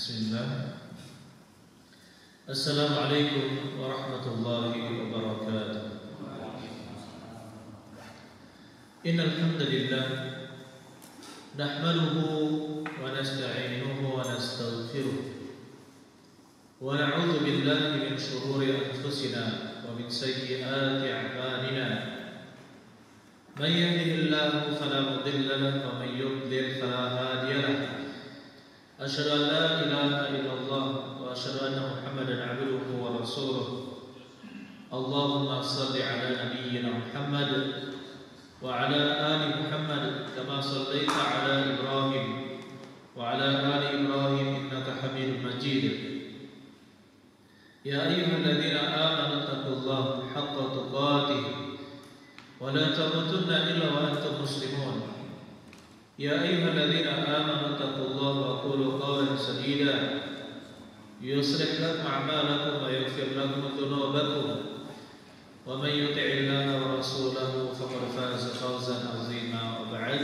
Bismillah. Assalamualaikum warahmatullahi wabarakatuh. Innal hamdalillah nahmaduhu wa nasta'inuhu wa nastaghfiruh wa na'udzu billahi min shururi anfusina wa min sayyiati a'malina. Man yahdihillahu fala mudilla lahu wa man yudlil fala hadiya lahu. Asyhadu an la ilaha illallah wa asyhadu anna Muhammadan 'abduhu wa rasuluh. Allahumma shalli ala nabiyyina Muhammad wa ala ali Muhammad kama shallaita ala Ibrahim wa ala ali Ibrahim innaka Hamidum Majid. Ya ayyuhalladzina amanu taqullaha haqqa tuqatih wa la tamutunna illa wa antum muslimun. Ya ayyuhalladzina amanu taqullaha wa qulu qawlan sadida yuslih lakum a'malakum wa yaghfir lakum dhunubakum wa man yuti'illaha wa rasulahu faqad faza fawzan 'azima. Wa ba'd.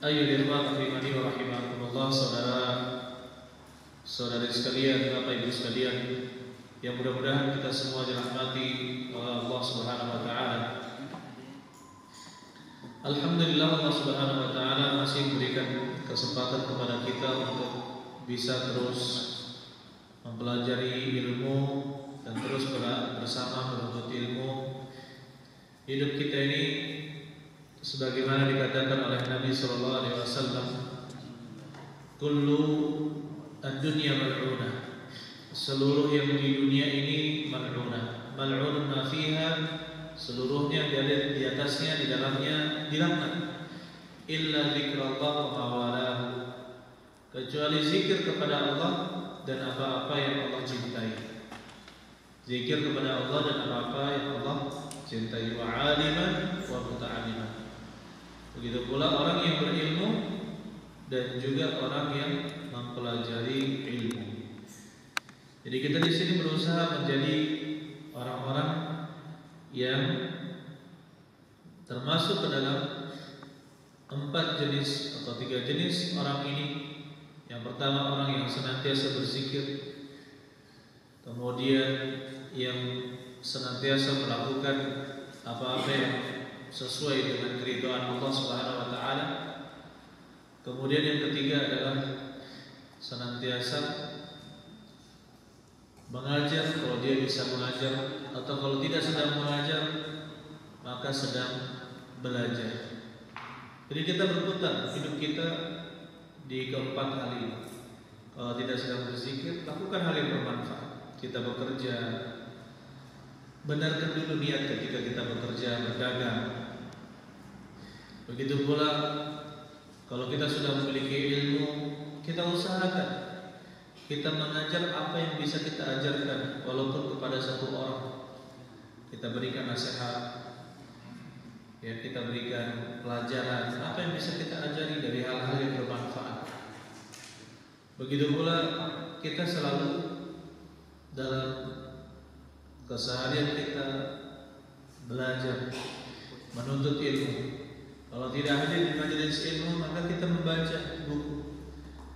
Ayyuhal ikhwatu rahimani wa rahimakumullah, saudara-saudari sekalian, Bapak Ibu sekalian, yang mudah-mudahan kita semua dirahmati oleh Allah Subhanahu wa taala. Alhamdulillah, Allah Subhanahu wa taala masih memberikan kesempatan kepada kita untuk bisa terus mempelajari ilmu dan terus bersama menuntut ilmu. Hidup kita ini sebagaimana dikatakan oleh Nabi sallallahu alaihi wasallam, kullu ad-dunya mal'unah. Seluruh yang di dunia ini mal'unah. Mal'unun ma fiha, seluruhnya di atasnya, di dalamnya dilaknat. Illa dzikrullah wa mawalahu, kecuali zikir kepada Allah dan apa-apa yang Allah cintai. Zikir kepada Allah dan apa-apa yang Allah cintai. Wa aliman wa muta'alliman. Begitu pula orang yang berilmu dan juga orang yang mempelajari ilmu. Jadi kita di sini berusaha menjadi orang-orang yang termasuk ke dalam 4 jenis atau 3 jenis orang ini. Yang pertama, orang yang senantiasa berzikir, kemudian yang senantiasa melakukan apa-apa yang sesuai dengan keridhaan Allah Subhanahu wa taala. Kemudian yang ketiga adalah senantiasa mengajar kalau dia bisa mengajar, atau kalau tidak sedang mengajar maka sedang belajar. Jadi kita berputar hidup kita di keempat hal ini. Kalau tidak sedang berzikir, lakukan hal yang bermanfaat. Kita bekerja, benarkan dulu niat ketika kita bekerja, berdagang. Begitu pula kalau kita sudah memiliki ilmu, kita usahakan kita mengajar apa yang bisa kita ajarkan, walaupun kepada satu orang. Kita berikan nasihat, ya, kita berikan pelajaran, apa yang bisa kita ajari dari hal-hal yang bermanfaat. Begitu pula kita selalu dalam keseharian kita belajar, menuntut ilmu. Kalau tidak hadir di majelis ilmu, maka kita membaca buku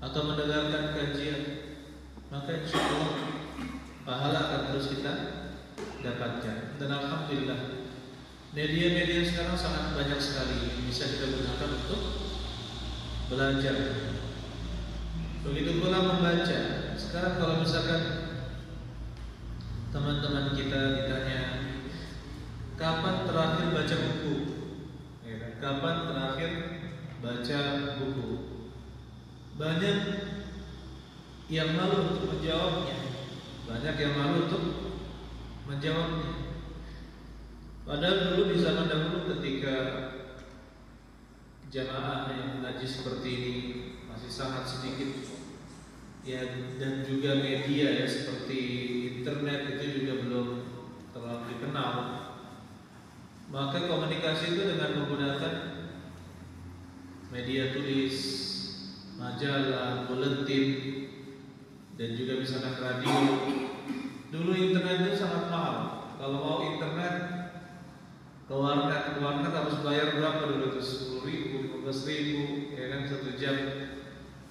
atau mendengarkan kajian, maka insya Allah pahala akan terus kita dapatkan. Dan alhamdulillah, media-media sekarang sangat banyak sekali yang bisa kita gunakan untuk belajar. Begitu pula membaca. Sekarang kalau misalkan teman-teman kita ditanya, kapan terakhir baca buku? Ya, kapan terakhir baca buku? Banyak yang malu untuk menjawabnya. Banyak yang malu untuk menjawabnya. Padahal dulu di zaman dahulu ketika jamaah yang mengaji seperti ini masih sangat sedikit, ya, dan juga media ya seperti internet itu juga belum terlalu dikenal. Maka komunikasi itu dengan menggunakan media tulis, majalah, buletin, dan juga misalkan radio. Dulu internet itu sangat mahal. Kalau mau internet ke warnet harus bayar berapa dulu tuh, 10.000, 15.000, ya kan, 1 jam.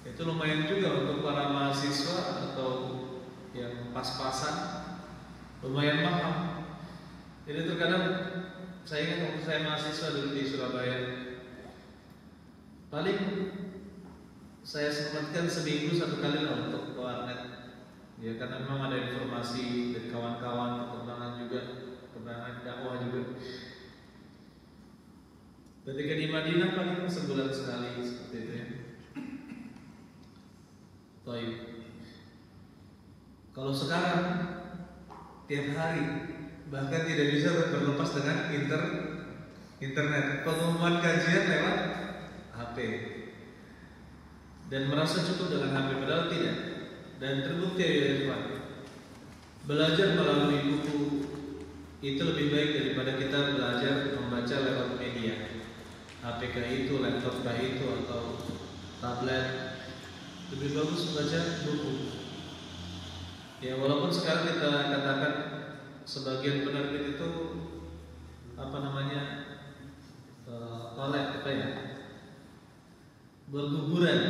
Ya, itu lumayan juga untuk para mahasiswa atau yang pas-pasan, lumayan mahal. Jadi terkadang saya ingat waktu saya mahasiswa dulu di Surabaya, paling saya sempatkan seminggu 1 kali lah untuk ke warnet. Ya karena memang ada informasi dari kawan-kawan, perkembangan juga, perkembangan dakwah juga. Ketika di Madinah paling sebulan sekali seperti itu ya. Baik. Kalau sekarang tiap hari, bahkan tidak bisa berlepas dengan internet. Pengumuman kajian lewat HP. Dan merasa cukup dengan HP, padahal tidak. Dan terbukti ya teman, belajar melalui buku itu lebih baik daripada kita belajar membaca lewat media. HP kah itu, laptop kah itu, atau tablet. Lebih bagus membaca buku. Ya walaupun sekarang kita katakan sebagian penerbit itu berguguran,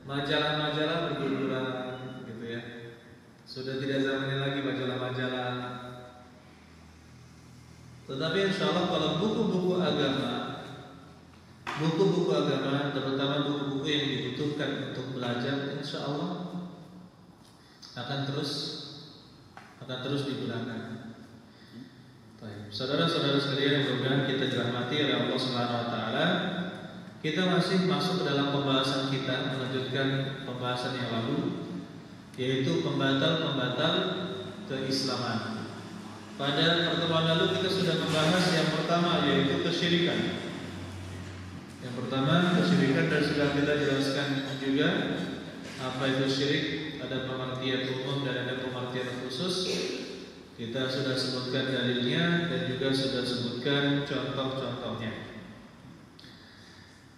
majalah-majalah berguguran gitu ya. Sudah tidak zamannya lagi majalah-majalah. Tetapi insya Allah kalau buku-buku agama, terutama buku-buku yang dibutuhkan untuk belajar, insya Allah akan terus digunakan. Baik, saudara-saudara sekalian yang mudah kita dirahmati oleh Allah Subhanahu Wa Taala, kita masih masuk ke dalam pembahasan kita, melanjutkan pembahasan yang lalu, yaitu pembatal-pembatal keislaman. Pada pertemuan lalu kita sudah membahas yang pertama, yaitu kesyirikan. Yang pertama kesyirikan, dan sudah kita jelaskan juga apa itu syirik. Ada pengertian umum dan ada pengertian khusus. Kita sudah sebutkan dalilnya dan juga sudah sebutkan contoh-contohnya.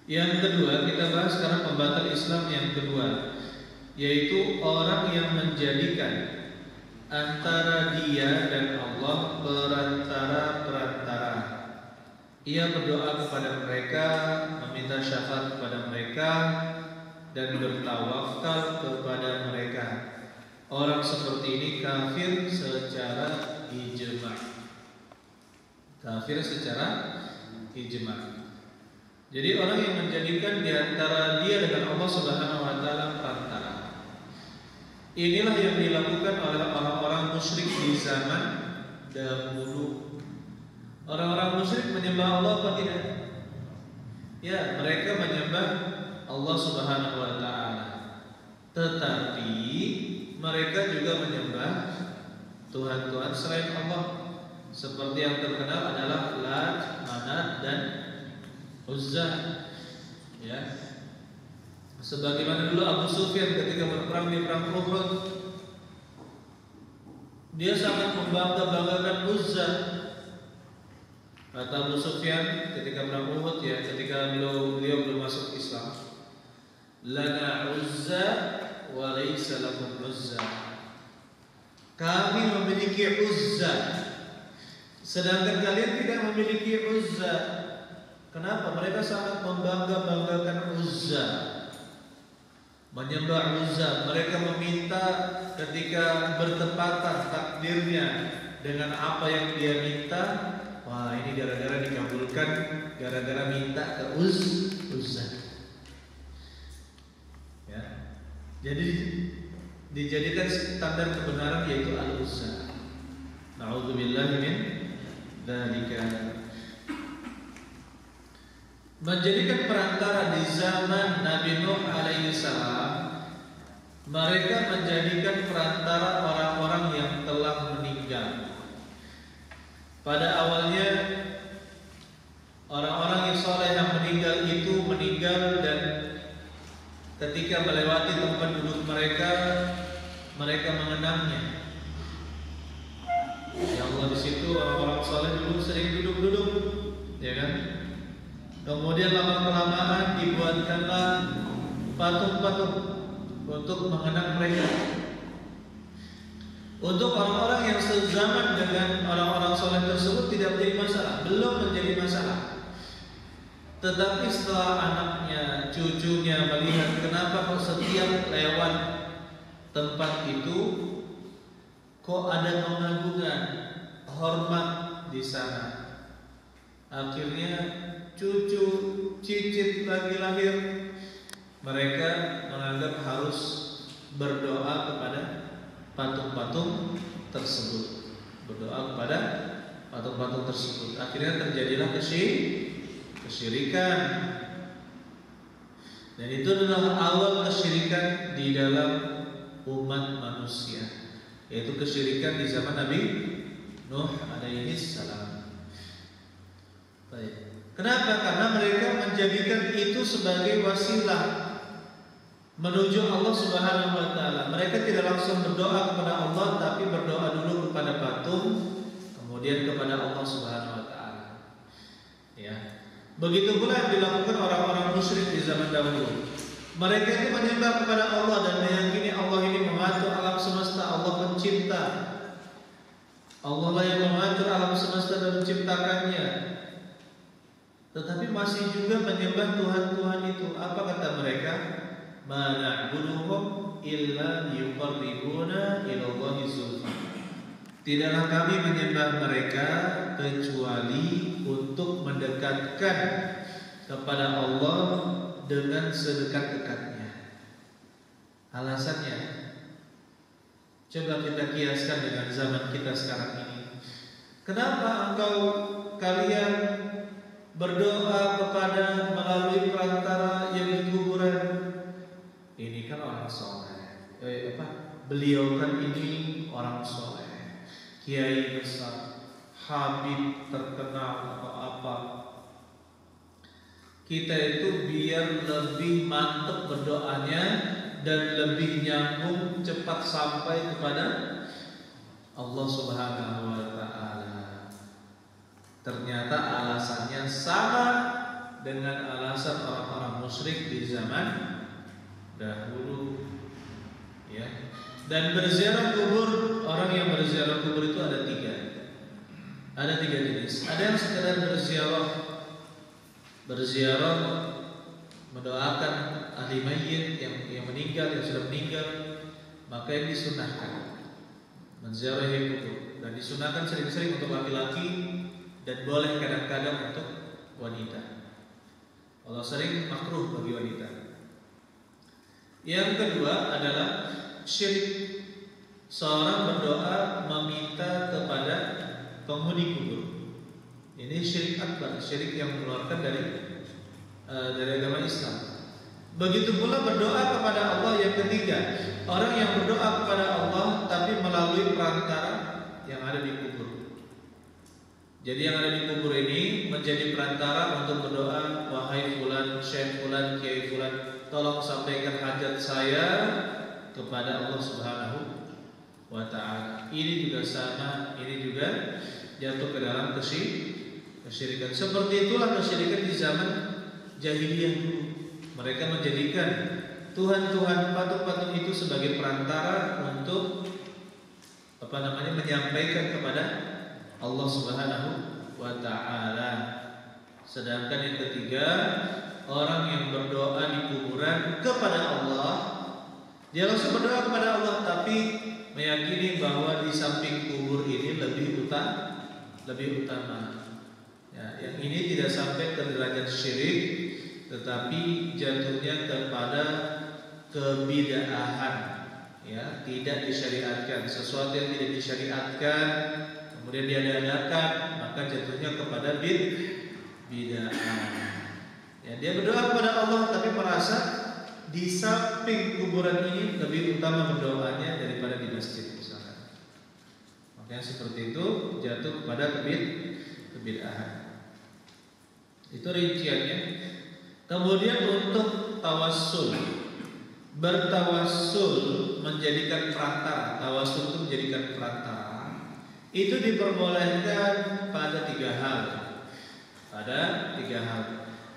Yang kedua kita bahas sekarang pembatal Islam yang kedua, yaitu orang yang menjadikan antara dia dan Allah perantara-perantara. Ia berdoa kepada mereka, meminta syafaat kepada mereka, dan bertawakal kepada mereka. Orang seperti ini kafir secara ijma'. Kafir secara ijma'. Jadi orang yang menjadikan di antara dia dengan Allah Subhanahu wa taala perantara. Inilah yang dilakukan oleh orang-orang musyrik di zaman dahulu. Orang-orang musyrik menyembah Allah apa tidak? Ya, mereka menyembah Allah Subhanahu wa taala. Tetapi mereka juga menyembah tuhan-tuhan selain Allah. Seperti yang terkenal adalah Lat, Manat, dan Uzza. Ya. Sebagaimana dulu Abu Sufyan ketika berperang di perang Uhud, dia sangat membangga-banggakan Uzza. Kata Abu Sufyan ketika perang Uhud, ya, ketika beliau belum masuk Islam, lana Uzza wa laysa lakum Uzza. Kami memiliki Uzza, sedangkan kalian tidak memiliki Uzza. Kenapa? Mereka sangat membangga-banggakan Uzza, menyembah Uzza. Mereka meminta ketika bertepatan takdirnya dengan apa yang dia minta, wah ini gara-gara dikabulkan, gara-gara minta ke Uzza. Ya. Jadi dijadikan standar kebenaran yaitu Al-Uzza. Na'udzubillahi min dzalika. Menjadikan perantara di zaman Nabi Nuh alaihi salam, mereka menjadikan perantara orang-orang yang telah meninggal. Pada awalnya orang-orang yang soleh yang meninggal itu meninggal, dan ketika melewati tempat duduk mereka, mereka mengenangnya. Ya Allah, di situ orang-orang soleh dulu sering duduk-duduk, ya kan? Kemudian lama-kelamaan dibuatkanlah patung-patung untuk mengenang mereka. Untuk orang-orang yang sezaman dengan orang-orang soleh tersebut tidak menjadi masalah, belum menjadi masalah. Tetapi setelah anaknya, cucunya melihat kenapa kok setiap lewat tempat itu kok ada pengagungan, hormat di sana. Akhirnya cucu cicit lagi lahir, mereka menganggap harus berdoa kepada patung-patung tersebut. Berdoa kepada patung-patung tersebut. Akhirnya terjadilah kesyirikan. Dan itu adalah awal kesyirikan di dalam umat manusia, yaitu kesyirikan di zaman Nabi Nuh alaihi salam. Baik. Kenapa? Karena mereka menjadikan itu sebagai wasilah menuju Allah Subhanahu wa taala. Mereka tidak langsung berdoa kepada Allah, tapi berdoa dulu kepada patung, kemudian kepada Allah Subhanahu wa taala. Ya. Begitu pula yang dilakukan orang-orang musyrik di zaman dahulu. Mereka itu menyembah kepada Allah dan meyakini Allah ini mengatur alam semesta, Allah pencipta. Allah lah yang mengatur alam semesta dan menciptakannya. Tetapi masih juga menyembah Tuhan-Tuhan itu. Apa kata mereka? Ma na'buduhum illa liyuqarribuna ilallahi zulfa. Tidaklah kami menyembah mereka kecuali untuk mendekatkan kepada Allah dengan sedekat-dekatnya. Alasannya, coba kita kiaskan dengan zaman kita sekarang ini. Kenapa kalian berdoa kepada melalui perantara yang di kuburan? Ini kan orang soleh. Beliau kan ini orang soleh, kiai besar, habib terkenal atau apa. Kita itu biar lebih mantap berdoanya dan lebih nyambung, cepat sampai kepada Allah Subhanahu wa taala. Ternyata alasannya sama dengan alasan orang-orang musyrik di zaman dahulu. Ya. Dan berziarah kubur, orang yang berziarah kubur itu ada tiga. Ada tiga jenis. Ada yang sekedar berziarah mendoakan ahli mayyit yang meninggal, yang sudah meninggal, maka yang disunahkan menziarahi kubur, dan disunahkan sering-sering untuk laki-laki dan boleh kadang-kadang untuk wanita. Kalau sering makruh bagi wanita. Yang kedua adalah syirik. Seorang berdoa meminta kepada penghuni kubur. Ini syirik akbar, syirik yang mengeluarkan dari agama Islam. Begitu pula berdoa kepada Allah yang ketiga. Orang yang berdoa kepada Allah tapi melalui perantara yang ada di kubur. Jadi yang ada di kubur ini menjadi perantara untuk berdoa, wahai fulan, syekh fulan, kiai fulan, tolong sampaikan hajat saya kepada Allah Subhanahu wa taala. Ini juga sama, ini juga jatuh ke dalam kesyirikan. Seperti itulah kesyirikan di zaman jahiliyah dulu. Mereka menjadikan tuhan-tuhan, patung-patung itu sebagai perantara untuk menyampaikan kepada Allah Subhanahu wa taala. Sedangkan yang ketiga, orang yang berdoa di kuburan kepada Allah, dia langsung berdoa kepada Allah tapi meyakini bahwa di samping kubur ini lebih utama. Ya, yang ini tidak sampai ke derajat syirik, tetapi jatuhnya kepada kebid'ahan. Ya, tidak disyariatkan. Sesuatu yang tidak disyariatkan kemudian diadakan, maka jatuhnya kepada bid'ah. Ya, dia berdoa kepada Allah tapi merasa di samping kuburan ini lebih utama berdoanya daripada di masjid misalkan. Makanya seperti itu jatuh kepada kebid'ahan. Itu rinciannya. Kemudian untuk tawassul, bertawassul menjadikan perantara. Tawassul itu menjadikan perantara. Itu diperbolehkan pada tiga hal.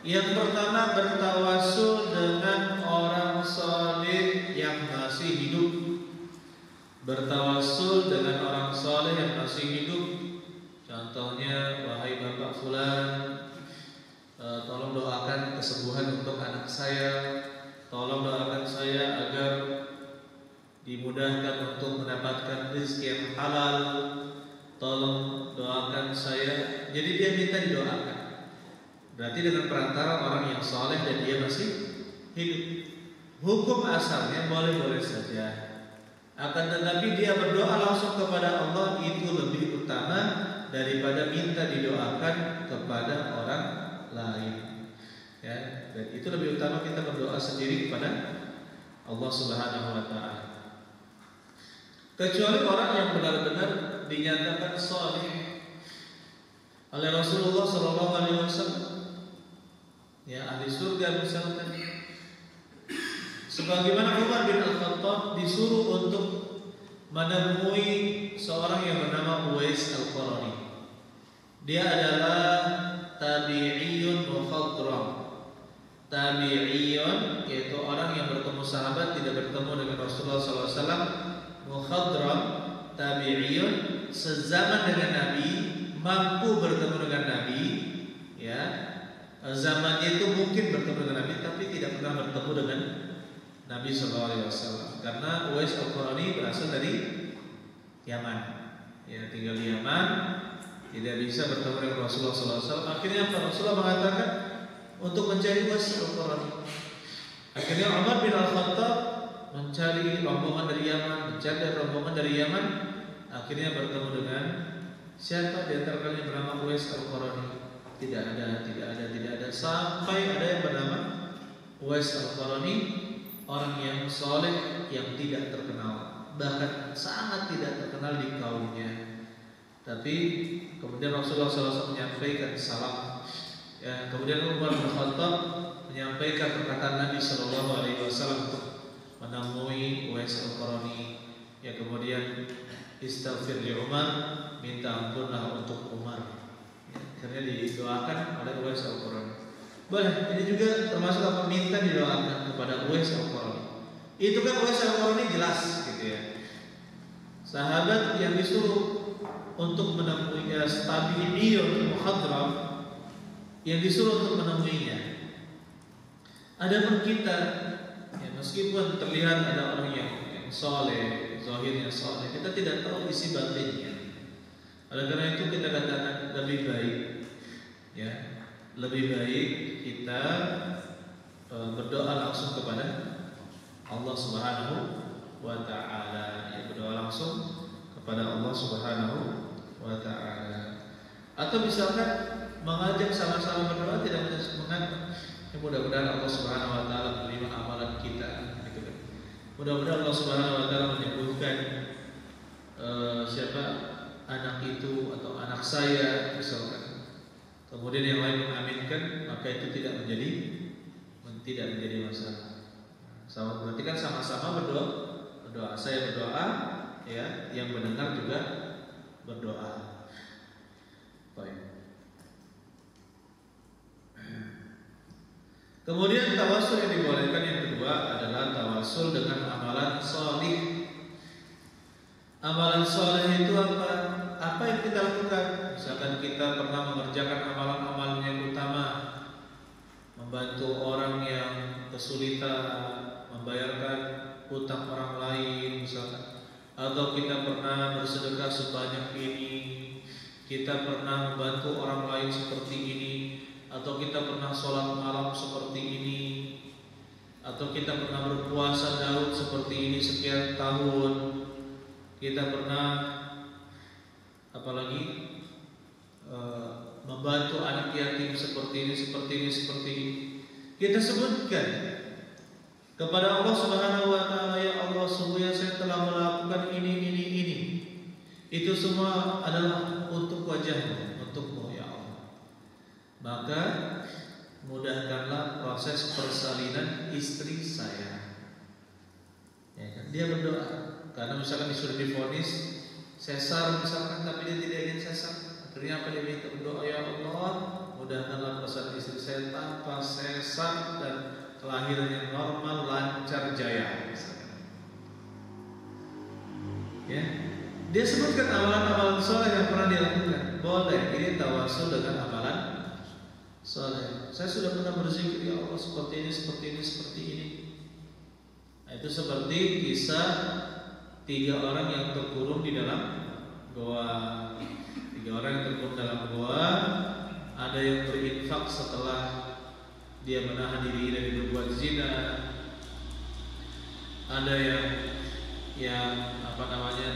Yang pertama, bertawassul dengan orang saleh yang masih hidup. Bertawassul dengan orang saleh yang masih hidup. Contohnya, wahai bapak fulan, tolong doakan kesembuhan untuk anak saya, tolong doakan saya agar dimudahkan untuk mendapatkan rezeki yang halal, tolong doakan saya. Jadi dia minta didoakan. Berarti dengan perantara orang yang soleh dan dia masih hidup. Hukum asalnya boleh-boleh saja. Akan tetapi dia berdoa langsung kepada Allah itu lebih utama daripada minta didoakan kepada orang lain. Ya, dan itu lebih utama kita berdoa sendiri kepada Allah Subhanahu wa taala. Kecuali orang yang benar-benar dinyatakan saleh oleh Rasulullah sallallahu alaihi wasallam. Ya, ahli surga misalkan. Sebagaimana Umar bin Al-Khattab disuruh untuk menemui seorang yang bernama Uwais Al-Qarani. Dia adalah tabi'iyun mukhadram. Tabi'iyun yaitu orang yang bertemu sahabat tidak bertemu dengan Rasulullah SAW. Mukhadram tabi'iyun sezaman dengan Nabi, mampu bertemu dengan Nabi, ya. Zamannya itu mungkin bertemu dengan Nabi tapi tidak pernah bertemu dengan Nabi SAW. Karena Uwais Al-Qarani berasal dari Yaman, ya, tinggal di Yaman, tidak bisa bertemu dengan Rasulullah SAW. Akhirnya Rasulullah mengatakan untuk mencari Uwais Al-Qarani. Akhirnya Umar bin Al-Khattab mencari rombongan dari Yaman, mencari rombongan dari Yaman. Akhirnya bertemu dengan siapa di antara kalian bernama Uwais Al-Qarani? Tidak ada. Sampai ada yang bernama Uwais Al-Qarani, orang yang soleh yang tidak terkenal, bahkan sangat tidak terkenal di kaumnya. Tapi kemudian Rasulullah SAW menyampaikan salam. Ya, kemudian Umar bin Khattab menyampaikan perkataan Nabi SAW untuk menemui Uwais Al-Qarani. Ya, kemudian istighfar li Umar, minta ampunlah untuk Umar. Ya, akhirnya didoakan oleh Uwais Al-Qarani. Boleh, ini juga termasuk apa, minta didoakan kepada Uwais Al-Qarani. Itu kan Uwais Al-Qarani jelas gitu ya. Sahabat yang disuruh untuk menemui tabi'iyun mukhadram, yang disuruh untuk menemuinya. Adapun kita, ya, meskipun terlihat ada orang yang soleh, zahirnya soleh, kita tidak tahu isi batinnya. Oleh karena itu kita katakan lebih baik, ya, lebih baik kita berdoa langsung kepada Allah Subhanahu wa taala, ya, berdoa langsung kepada Allah Subhanahu wa taala. Atau misalkan mengajak sama-sama berdoa, tidak mengajak. Ya, mudah-mudahan Allah Subhanahu wa taala menerima amalan kita, gitu kan. Mudah-mudahan Allah Subhanahu wa taala menyembuhkan siapa anak itu atau anak saya misalkan. Kemudian yang lain mengaminkan, maka itu tidak menjadi masalah. Sama, berarti kan sama-sama berdoa. Saya berdoa, ya, yang mendengar juga berdoa. Baik. Kemudian tawasul yang dibolehkan yang kedua adalah tawasul dengan amalan sholih. Amalan sholih itu apa? Apa yang kita lakukan? Misalkan kita pernah mengerjakan amalan-amalan yang utama, membantu orang yang kesulitan, membayarkan hutang orang lain misalkan, atau kita pernah bersedekah sebanyak ini, kita pernah membantu orang lain seperti ini, atau kita pernah sholat malam seperti ini, atau kita pernah berpuasa Daud seperti ini sekian tahun, kita pernah apalagi membantu anak yatim seperti ini. Kita sebutkan kepada Allah Subhanahu wa taala, ya Allah, sungguhnya saya telah melakukan ini. Itu semua adalah untuk wajah-Mu, untukmu ya Allah. Maka mudahkanlah proses persalinan istri saya. Ya kan? Dia berdoa karena misalkan disuruh divonis sesar misalkan, tapi dia tidak ingin sesar. Akhirnya apa dia minta? Berdoa, ya Allah, mudahkanlah persalinan istri saya tanpa sesar dan kelahiran yang normal, lancar, jaya misalkan. Ya, dia sebutkan amalan-amalan soleh yang pernah dilakukan. Boleh, ini tawasul dengan amalan soleh. Saya sudah pernah berzikir, ya Allah seperti ini, seperti ini, seperti ini. Nah, itu seperti kisah 3 orang yang terkurung di dalam goa. 3 orang yang terkurung dalam goa. Ada yang berinfak setelah dia menahan diri dari berbuat zina. Ada yang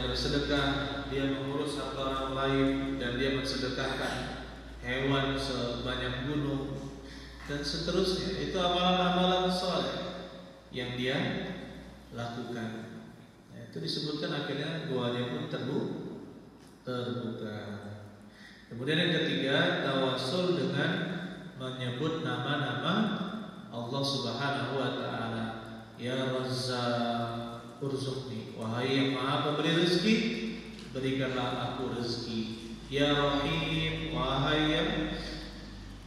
bersedekah, dia mengurus harta orang lain dan dia mensedekahkan hewan sebanyak gunung dan seterusnya. Itu amalan-amalan soleh yang dia lakukan. Nah, itu disebutkan akhirnya goanya pun terbuka. Kemudian yang ketiga, tawasul dengan menyebut nama-nama Allah Subhanahu wa taala. Ya Razzaq urzuqni, wahai yang Maha Pemberi rezeki, berikanlah aku rezeki. Ya Rahim, wahai yang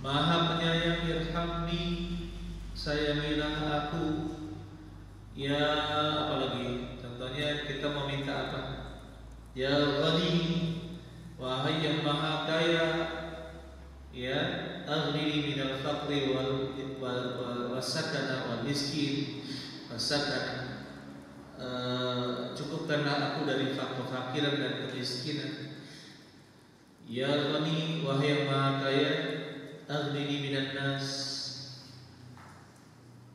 Maha Penyayang, irhamni, sayangilah aku. Ya, apalagi contohnya kita mau minta apa? Ya Ghani, wahai yang Maha Kaya, ya aghnini minal faqri wasakana wal miskin wasakana, cukupkanlah aku dari kefakiran dan kemiskinan. Ya Ghani, wahai yang Maha Kaya, aghnini minan nas.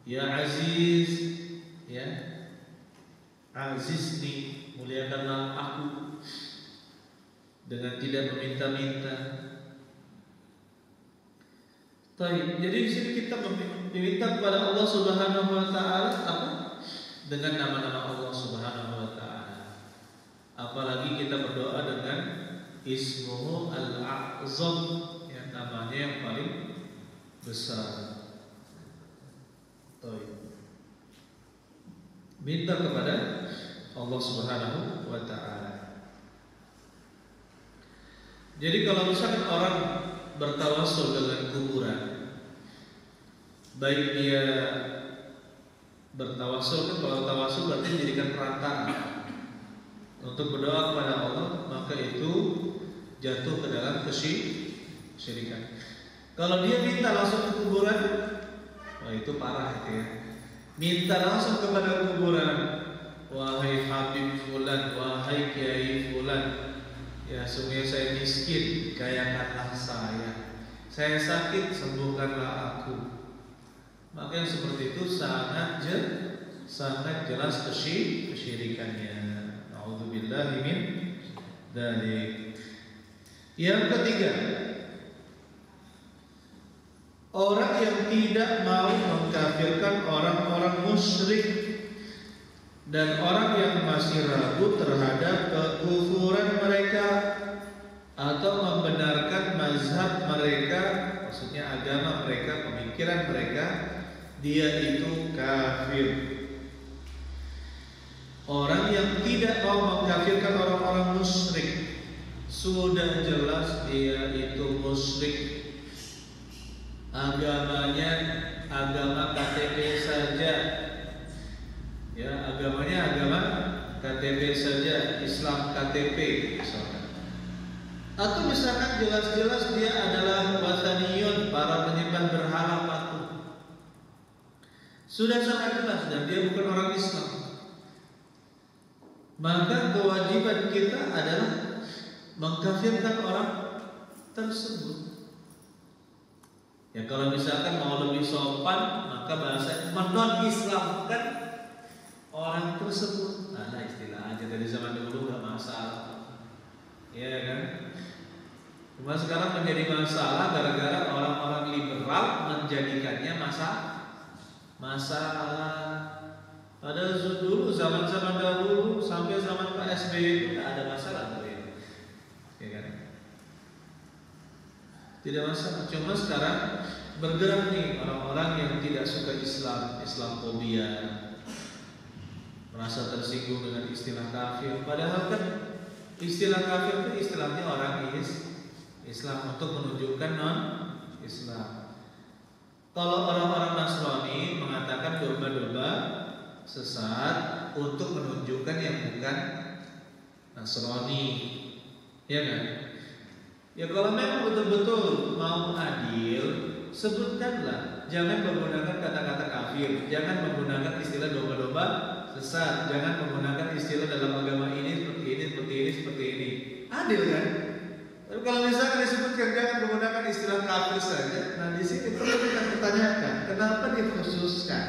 Ya Aziz, ya Azizni, muliakanlah aku dengan tidak meminta-minta. Jadi di sini kita meminta kepada Allah Subhanahu wa taala apa? Dengan nama-nama Allah Subhanahu wa taala. Apalagi kita berdoa dengan Ismuhu Al-A'zam, yang namanya yang paling besar. Minta kepada Allah Subhanahu wa taala. Jadi kalau misalkan orang bertawasul dengan kuburan, baik dia bertawasul, kan kalau tawasul berarti dijadikan perantara untuk berdoa kepada Allah, maka itu jatuh ke dalam kesyirikan. Kalau dia minta langsung ke kuburan, wah itu parah itu ya. Minta langsung kepada kuburan, wahai Habib Fulan, wahai Kiai Fulan, ya sungguh saya miskin, kayakanlah saya sakit, sembuhkanlah aku. Maka yang seperti itu sangat jelas kesyirikannya. A'udzubillahi min dzalik. Yang ketiga, orang yang tidak mau mengkafirkan orang-orang musyrik dan orang yang masih ragu terhadap kekufuran mereka atau membenarkan mazhab mereka, maksudnya agama mereka, pemikiran mereka, dia itu kafir. Orang yang tidak mau mengkafirkan orang-orang musyrik, sudah jelas dia itu musyrik. Agamanya agama KTP saja. Ya, agamanya agama KTP saja, Islam KTP misalkan. Atau misalkan jelas-jelas dia adalah wathaniyun, para penyembah berhala patung. Sudah sangat jelas dan dia bukan orang Islam. Maka kewajiban kita adalah mengkafirkan orang tersebut. Ya kalau misalkan mau lebih sopan, maka bahasa menon-Islamkan orang tersebut. Nah, istilah aja dari zaman dulu nggak masalah, ya kan? Cuma sekarang menjadi masalah gara-gara orang-orang liberal menjadikannya masalah. Padahal dulu zaman-zaman dahulu sampai zaman Pak SBY itu nggak ada masalah tuh ya kan? Tidak masalah. Cuma sekarang bergerak nih orang-orang yang tidak suka Islamfobia, merasa tersinggung dengan istilah kafir. Padahal kan istilah kafir itu istilahnya orang Islam untuk menunjukkan non-Islam. Kalau orang-orang Nasrani mengatakan domba-domba sesat untuk menunjukkan yang bukan Nasrani, ya kan? Ya kalau memang betul-betul mau adil, sebutkanlah. Jangan menggunakan kata-kata kafir, jangan menggunakan istilah domba-domba sesat, jangan menggunakan istilah dalam agama ini seperti ini, seperti ini, seperti ini. Adil kan? Tapi kalau misalkan disebutkan jangan menggunakan istilah kafir saja, nah di sini perlu kita pertanyakan, kenapa dikhususkan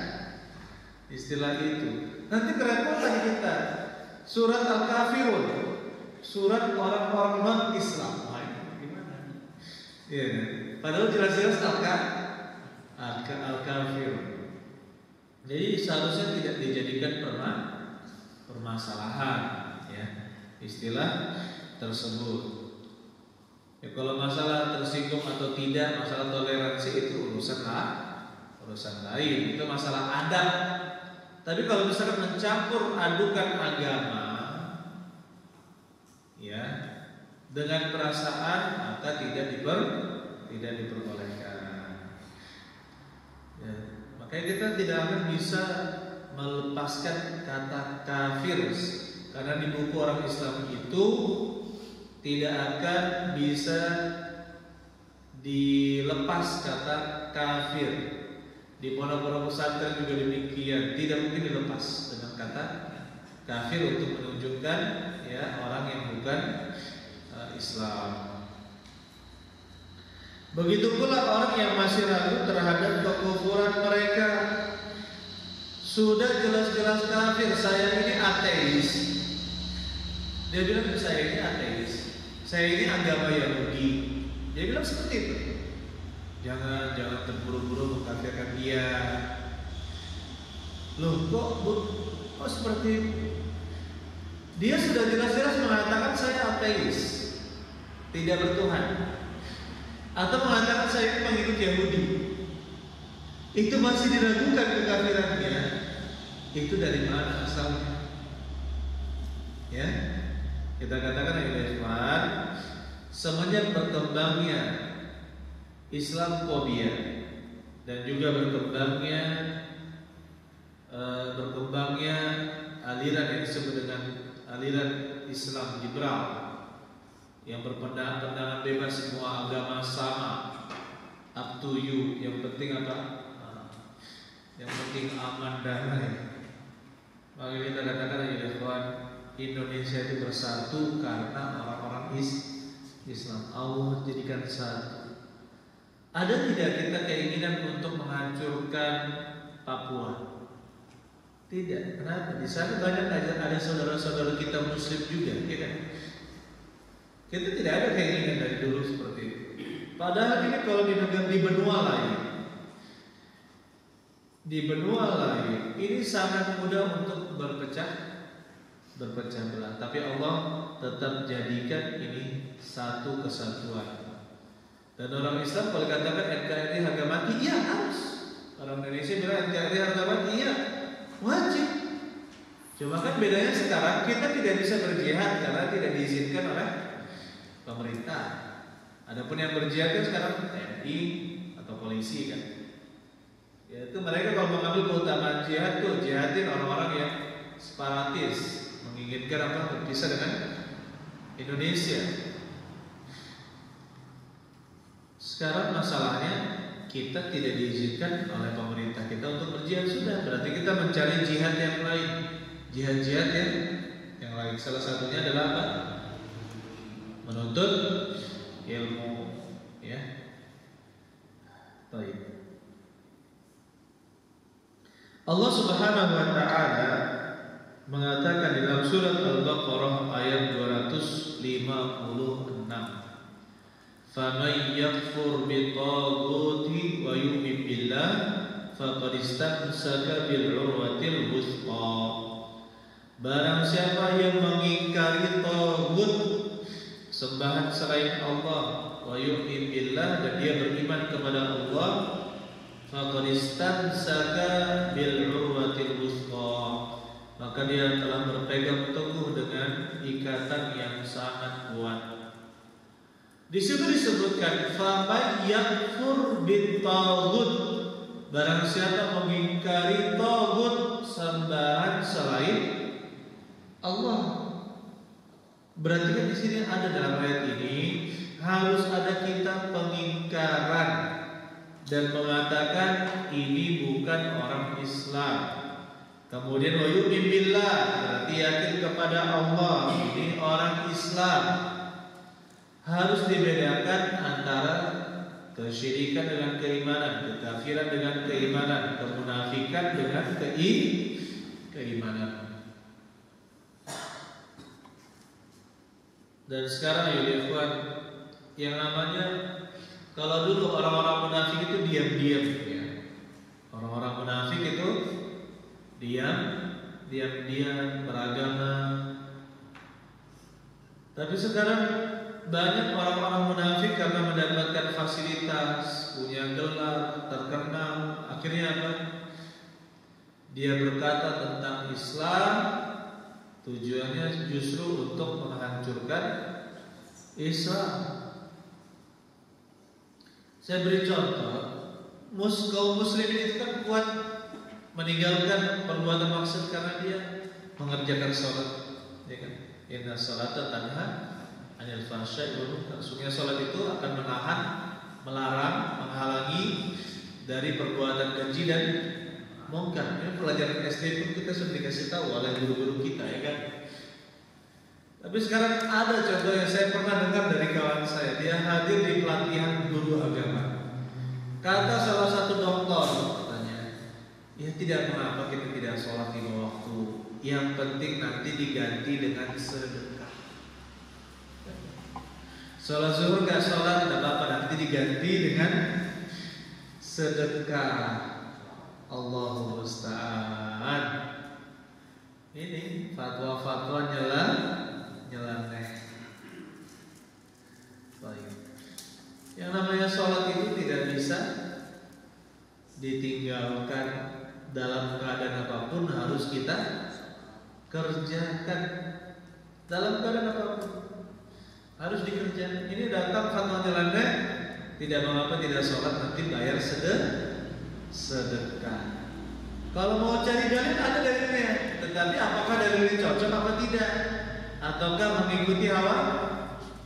istilah itu? Nanti kerepotan kita. Surat Al-Kafirun, surat orang-orang non-Islam. Gimana? Iya kan? Padahal jelas-jelas Al-Kafirun. Jadi seharusnya tidak dijadikan permasalahan ya istilah tersebut. Ya, kalau masalah tersinggung atau tidak, masalah toleransi itu urusan lain, itu masalah adab. Tapi kalau misalkan mencampur adukan agama, ya dengan perasaan, maka tidak diperbolehkan. Ya, makanya kita tidak akan bisa melepaskan kata kafir, karena di buku orang Islam itu tidak akan bisa dilepas kata kafir. Di pondok-pondok pesantren juga demikian, tidak mungkin dilepas dengan kata kafir untuk menunjukkan ya orang yang bukan Islam. Begitu pula orang yang masih ragu terhadap kekufuran mereka. Sudah jelas-jelas kafir, saya ini ateis. Dia bilang saya ini ateis, saya ini agama Yahudi. Dia bilang seperti itu. Jangan terburu-buru mengkafirkan dia. Loh kok seperti itu? Dia sudah jelas-jelas mengatakan saya ateis, tidak bertuhan, atau mengatakan saya ini pengikut Yahudi. Itu masih diragukan kekafirannya. Itu dari mana asalnya? Ya, kita katakan ya Ikhwan, semenjak berkembangnya Islamfobia dan juga berkembangnya aliran yang disebut dengan aliran Islam liberal yang berpandangan bebas, semua agama sama, up to you, yang penting apa? Yang penting aman damai. Maka kita katakan ya kawan, Indonesia itu bersatu karena orang-orang Islam. Allah jadikan satu. Ada tidak kita keinginan untuk menghancurkan Papua? Tidak. Kenapa? Di sana banyak ada saudara-saudara kita Muslim juga, ya kan? Kita tidak ada keinginan dari dulu seperti itu. Padahal ini kalau di benua lain, ini sangat mudah untuk berpecah belah. Tapi Allah tetap jadikan ini satu kesatuan. Dan orang Islam kalau katakan NKRI harga mati, iya harus. Orang Indonesia bilang NKRI harga mati, iya wajib. Cuma kan bedanya sekarang kita tidak bisa berjihad karena tidak diizinkan oleh pemerintah. Adapun yang berjihad kan sekarang TNI atau polisi kan. Yaitu mereka kalau mengambil keutamaan jihad tuh jihadin orang-orang yang separatis, menginginkan apa berpisah dengan Indonesia. Sekarang masalahnya kita tidak diizinkan oleh pemerintah kita untuk berjihad, sudah berarti kita mencari jihad yang lain, jihad yang lain. Salah satunya adalah apa? Menuntut ilmu, ya. Baik. Allah Subhanahu wa taala mengatakan dalam surat Al-Baqarah ayat 256, "Faman yakfur bit-taghuti wa yu'min billah faqad istamsaka bil 'urwatil wuthqa." Barang siapa yang mengingkari taghut, sembahan selain Allah, wa yu'min billah, dan dia beriman kepada Allah, faqad istamsaka bil 'urwatil wuthqa, maka dia telah berpegang teguh dengan ikatan yang sangat kuat. Di situ disebutkan faman yakfur bit-taghut, barang siapa mengingkari taghut, sembahan selain Allah. Berarti kan di sini ada dalam ayat ini harus ada kita pengingkaran dan mengatakan ini bukan orang Islam. Kemudian wa yu'min billah, berarti yakin kepada Allah, ini orang Islam. Harus dibedakan antara kesyirikan dengan keimanan, kekafiran dengan keimanan, kemunafikan dengan keimanan. Dan sekarang ya ikhwan, yang namanya kalau dulu orang-orang munafik itu diam-diam ya. Orang-orang munafik itu diam-diam beragama. Tapi sekarang banyak orang-orang munafik karena mendapatkan fasilitas, punya gelar, terkenal, akhirnya apa? Dia berkata tentang Islam, tujuannya justru untuk menghancurkan Islam. Saya beri contoh, kaum muslimin itu kan kuat meninggalkan perbuatan maksiat karena dia mengerjakan sholat, ya kan? Inna sholata tanha anil fahsya'i wal munkar. Sungguh sholat itu akan melarang, menghalangi dari perbuatan keji dan mungkar. Ini pelajaran SD pun kita sudah dikasih tahu oleh guru-guru kita, ya kan? Tapi sekarang ada contoh yang saya pernah dengar dari kawan saya. Dia hadir di pelatihan guru agama. Kata salah satu dokter, katanya, ya tidak mengapa kita tidak sholat di waktu. Yang penting nanti diganti dengan sedekah. Sholat zuhur gak sholat tidak apa-apa, nanti diganti dengan sedekah. Allahumma musta'an. Ini fatwa-fatwa nyeleneh. Baik. Yang namanya sholat itu tidak bisa ditinggalkan dalam keadaan apapun, harus kita kerjakan dalam keadaan apapun, harus dikerjakan. Ini datang fatwa nyeleneh, tidak mengapa tidak sholat, nanti bayar sedekah. Kalau mau cari dalil ada dalilnya, tetapi apakah dalil ini cocok apa tidak, ataukah mengikuti hawa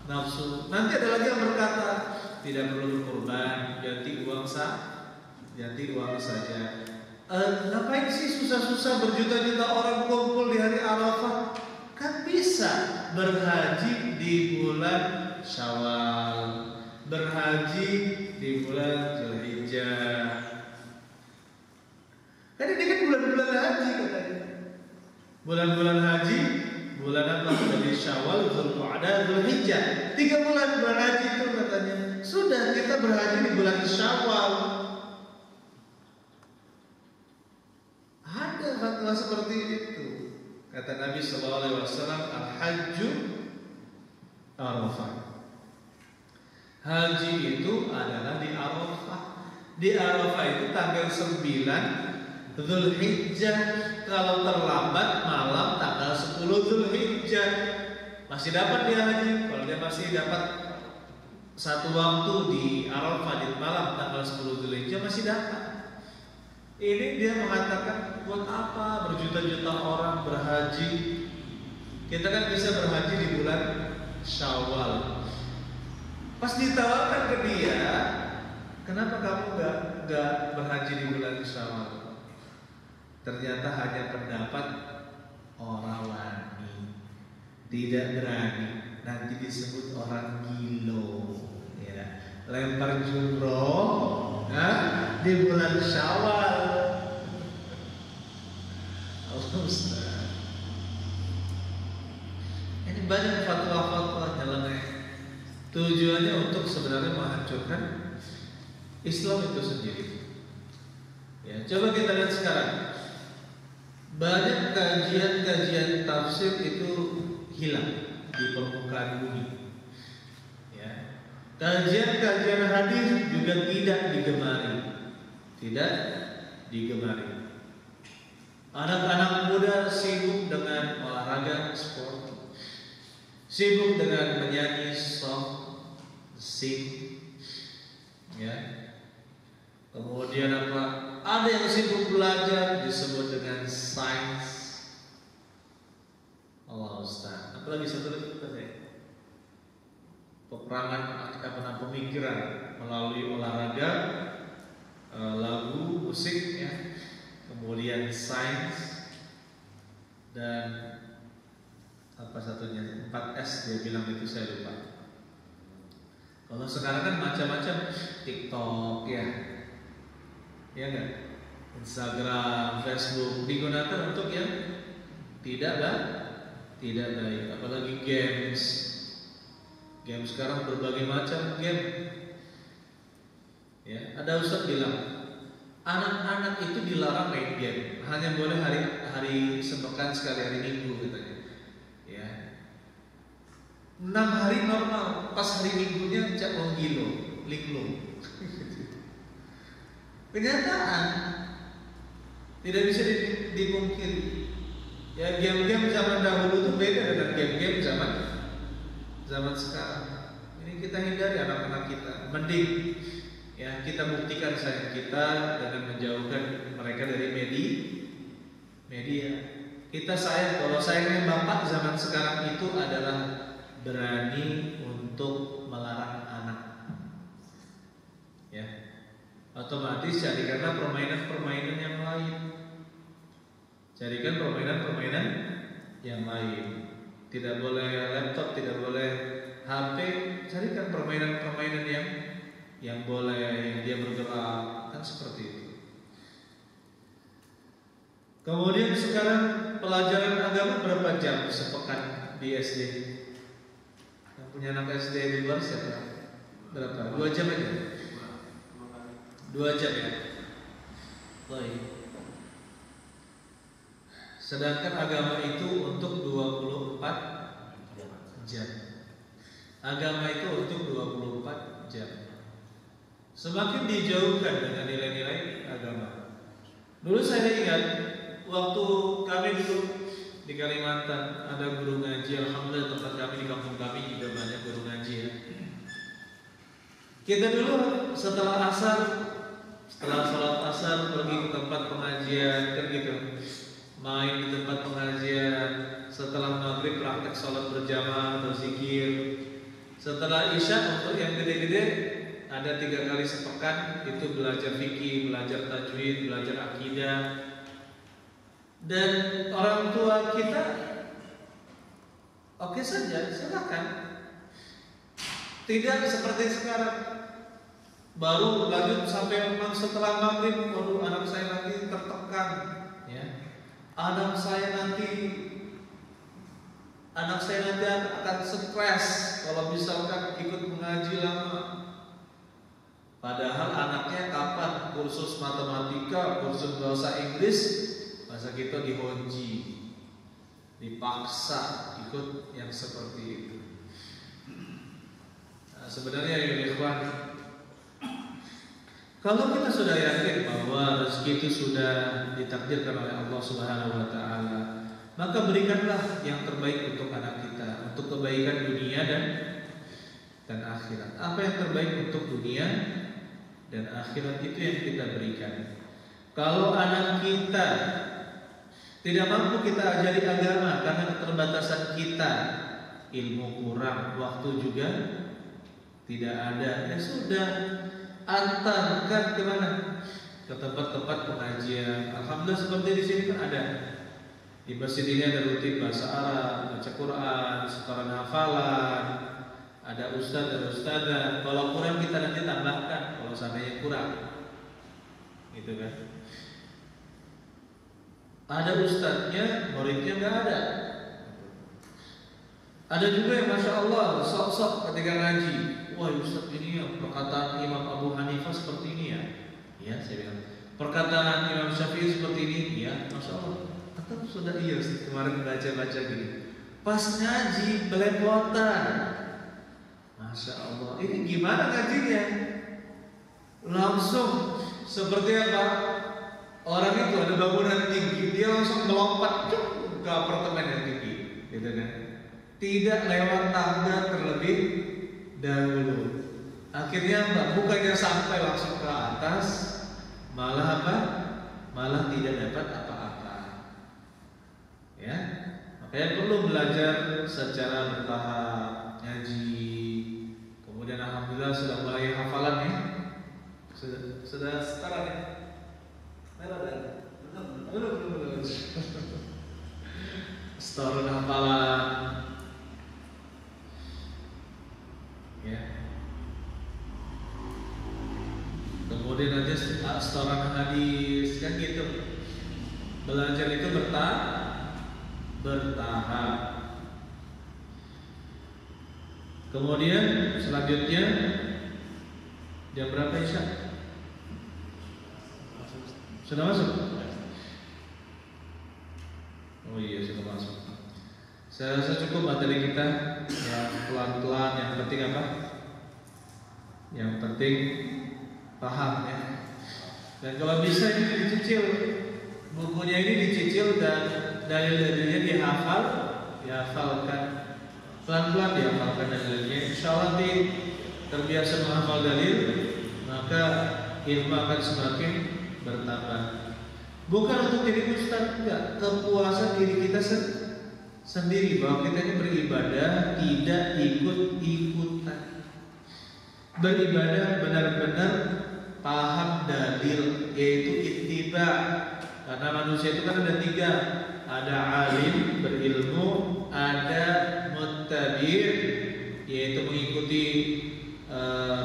nafsu? Nanti ada lagi yang berkata tidak perlu berkorban, ganti uang saja. Ngapain sih susah-susah berjuta-juta orang kumpul di hari Arafah? Kan bisa berhaji di bulan Syawal, berhaji di bulan Dzulhijjah. Kan ini kan bulan-bulan haji katanya. Bulan-bulan haji, bulan apa? Dari Syawal, Dzulqa'dah, Dzulhijjah. 3 bulan haji itu katanya. Sudah kita berhaji di bulan Syawal. Ada fatwa seperti itu. Kata Nabi sallallahu alaihi wasallam, al-hajju Arafah. Haji itu adalah di Arafah. Di Arafah itu tanggal 9 Dzulhijjah. Kalau terlambat malam tanggal 10 Dzulhijjah masih dapat dia haji. Kalau dia masih dapat satu waktu di Arafah di malam tanggal 10 Dzulhijjah masih dapat. Ini dia mengatakan, buat apa berjuta-juta orang berhaji? Kita kan bisa berhaji di bulan Syawal. Pas ditawarkan ke dia, kenapa kamu gak berhaji di bulan Syawal? Ternyata hanya pendapat orang wani, tidak berani, nanti disebut orang gilo, ya. Lempar jumroh di bulan Syawal. Ustaz, ini banyak fatwa-fatwa nyeleneh. Tujuannya untuk sebenarnya menghancurkan Islam itu sendiri. Ya, coba kita lihat sekarang. Banyak kajian-kajian tafsir itu hilang di permukaan bumi. Ya. Kajian-kajian hadis juga tidak digemari. Anak-anak muda sibuk dengan olahraga, sport, sibuk dengan menyanyi, sing, ya. Kemudian apa? Ada yang sibuk belajar disebut dengan sains. Allah Ustaz. Apalagi satu lagi katanya, peperangan pemikiran melalui olahraga lagu, musik ya, kemudian sains, dan apa satunya 4S dia bilang itu, saya lupa. Kalau sekarang kan macam-macam, TikTok ya kan, Instagram, Facebook digunakan untuk yang tidak baik, apalagi games sekarang berbagai macam game. Ya, ada ustaz bilang anak-anak itu dilarang main game, hanya boleh hari sepekan sekali, hari Minggu katanya. Ya, 6 hari normal, pas hari Minggunya cak wong gilo, liklo. Kenyataan tidak bisa dipungkiri. Ya, game-game zaman dahulu itu beda dengan game-game zaman sekarang. Ini kita hindari anak-anak kita. Mending ya kita buktikan sayang kita dengan menjauhkan mereka dari media. Kita sayang, kalau sayangnya bapak zaman sekarang itu adalah berani untuk melarang anak. Ya, otomatis carikanlah permainan-permainan yang lain. Carikan permainan-permainan yang lain. Tidak boleh laptop, tidak boleh HP. Carikan permainan-permainan yang boleh, yang dia bergerak, kan seperti itu. Kemudian sekarang pelajaran agama berapa jam sepekan di SD? Yang punya anak SD di luar siapa? Berapa? 2 jam aja? 2 jam ya? Baik. Sedangkan agama itu untuk 24 jam. Agama itu untuk 24 jam. Semakin dijauhkan dengan nilai-nilai agama. Dulu saya ingat waktu kami dulu di Kalimantan ada guru ngaji. Alhamdulillah tempat kami di kampung kami juga banyak guru ngaji ya. Kita dulu setelah sholat asar pergi ke tempat pengajian kan gitu. Main di tempat pengajian, setelah maghrib praktek sholat berjamaah, berzikir. Setelah isya untuk yang gede-gede ada 3 kali sepekan itu belajar fikih, belajar tajwid, belajar akidah. Dan orang tua kita oke saja, silakan. Tidak seperti sekarang. Baru lanjut sampai memang setelah maghrib, waduh anak saya nanti tertekan, ya. Anak saya nanti akan stres kalau misalkan ikut mengaji lama. Padahal anaknya kapan kursus matematika, kursus bahasa Inggris, masa kita dihonji, dipaksa ikut yang seperti itu. Nah, sebenarnya ya ikhwan, kalau kita sudah yakin bahwa rezeki itu sudah ditakdirkan oleh Allah Subhanahu wa taala, maka berikanlah yang terbaik untuk anak kita, untuk kebaikan dunia dan akhirat. Apa yang terbaik untuk dunia dan akhirat itu yang kita berikan. Kalau anak kita tidak mampu kita ajari agama karena keterbatasan kita, ilmu kurang, waktu juga tidak ada, ya sudah, antarkan ke mana? Ke tempat-tempat pengajian. Alhamdulillah seperti di sini kan ada. Di masjid ini ada rutin bahasa Arab, baca Quran, setoran hafalan, ada ustaz dan ustazah. Kalau kurang kita nanti tambahkan, kalau seandainya kurang, gitu kan? Ada ustaznya, muridnya nggak ada. Ada juga yang masya Allah, sok-sok ketika ngaji, wah ustaz ini ya, perkataan Imam Abu Hanifah seperti ini ya. Ya saya bilang, perkataan Imam Syafi'i seperti ini, ya masya Allah. Atau sudah iya kemarin baca-baca gini. Pas ngaji belepotan, masya Allah. Ini gimana ngajinya? Langsung seperti apa? Orang itu ada bangunan tinggi, dia langsung melompat ke apartemen yang tinggi, gitu kan? Tidak lewat tangga terlebih dahulu. Akhirnya bukannya sampai langsung ke atas, malah apa? Malah tidak dapat apa-apa. Ya, makanya perlu belajar secara bertahap, ngaji. Kemudian alhamdulillah sudah mulai hafalan ya. sudah setara ya? Merah dan belum. Setoran hafalan, ya. Kemudian nanti setoran hadis kan gitu. Belajar itu bertahap. Kemudian selanjutnya jam berapa Isya? Sudah masuk? Oh iya sudah masuk. Saya rasa cukup materi kita yang pelan-pelan. Yang penting apa? Yang penting paham ya. Dan kalau bisa ini dicicil, bukunya ini dicicil dan dalil-dalilnya dihafalkan. Pelan-pelan dihafalkan dalilnya. Insya Allah nanti terbiasa menghafal dalil, maka ilmu akan semakin bertambah. Bukan untuk jadi ustaz, enggak. Kepuasan diri kita sendiri bahwa kita ini beribadah tidak ikut-ikutan. Beribadah benar-benar paham dalil, yaitu ittiba. Karena manusia itu kan ada tiga, ada alim berilmu, ada muttabi', yaitu mengikuti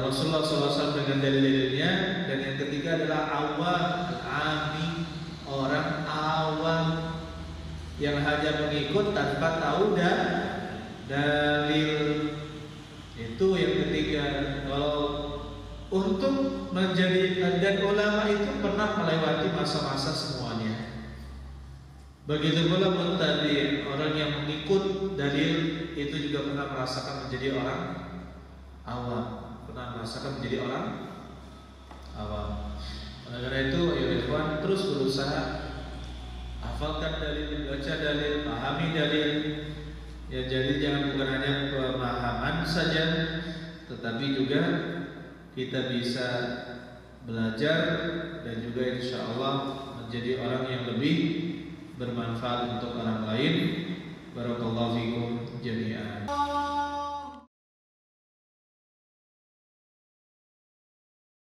Rasulullah SAW dengan dalil-dalilnya, dan yang ketiga adalah awam, ami, orang awam yang hanya mengikut tanpa tahu dalil. Itu yang ketiga. Kalau untuk menjadi, dan ulama itu pernah melewati masa-masa semuanya. Begitu pula muttabi', orang yang mengikut dalil itu juga pernah merasakan menjadi orang awam, pernah merasakan menjadi orang awam. Oleh karena itu, ayo ikhwan terus berusaha hafalkan dalil, baca dalil, pahami dalil. Ya, jadi jangan bukan hanya pemahaman saja, tetapi juga kita bisa belajar dan juga insya Allah menjadi orang yang lebih bermanfaat untuk orang lain. Barakallahu fikum jami'an.